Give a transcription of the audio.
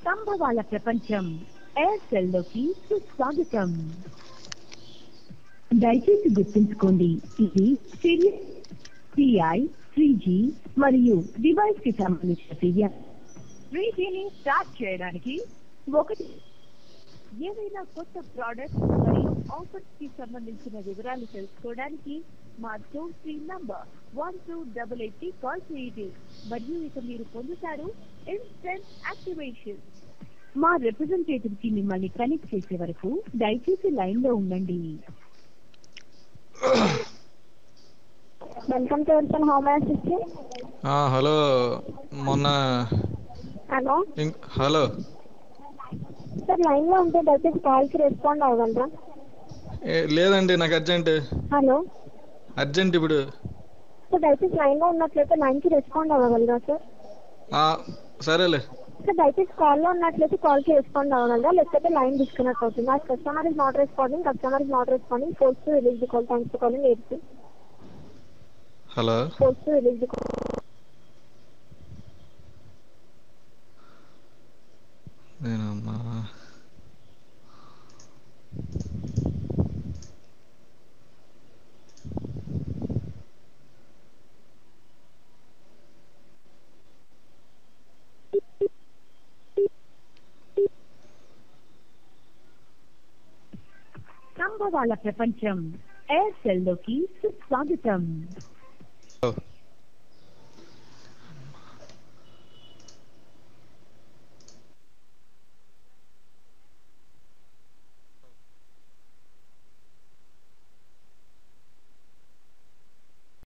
సంభవాల ప్రపంచం ఎయిర్సెల్ లోకి సుస్వాగతం. దయచేసి గుర్తుంచుకోండి, ఇది సిరియస్ 3G మరియు డివైస్ కి సంబంధించిన ఫిర్యాదు. 3Gని స్టార్ట్ చేయడానికి ఒకటి, ఏదైనా కొత్త ప్రోడక్ట్ మరియు ఆఫర్స్ కి సంబంధించిన వివరాలు తెలుసుకోవడానికి మా టోల్ ఫ్రీ నంబర్ 1288 కి కాల్ చేయండి మరియు ఇక మీరు పొందుతారు ఇన్స్టెంట్ యాక్టివేషన్. మా రిప్రజెంటేటివ్ కి మిమ్మల్ని కనెక్ట్ చేసే వరకు దయచేసి లైన్ లో ఉండండి. Welcome to Airtel home assistant. Hello మొన్న హలో హలో సార్, లైన్ లో ఉంటే దయచేసి కాల్ కి రెస్పాండ్ అవ్వగలరా? లేదండి, నాకు అర్జెంట్. హలో అర్జెంట్ ఇప్పుడు. సార్, దయచేసి లైన్ లో ఉన్నట్లయితే లైన్ కి రెస్పాండ్ అవ్వగలరా సార్? సరేలే. సార్, దయచేసి కాల్ లో ఉన్నట్లయితే కాల్ కి రెస్పాండ్ అవ్వగలరా, లేకపోతే లైన్ డిస్కనెక్ట్ అవుతుంది. ఆ customer is not responding, customer is not responding, force to release the call, thanks for calling Airtel. Hello force to release the call. నేనమ్మా సంభవాల ప్రపంచం ఎయిర్సెల్ లోకి సుస్వాగతం.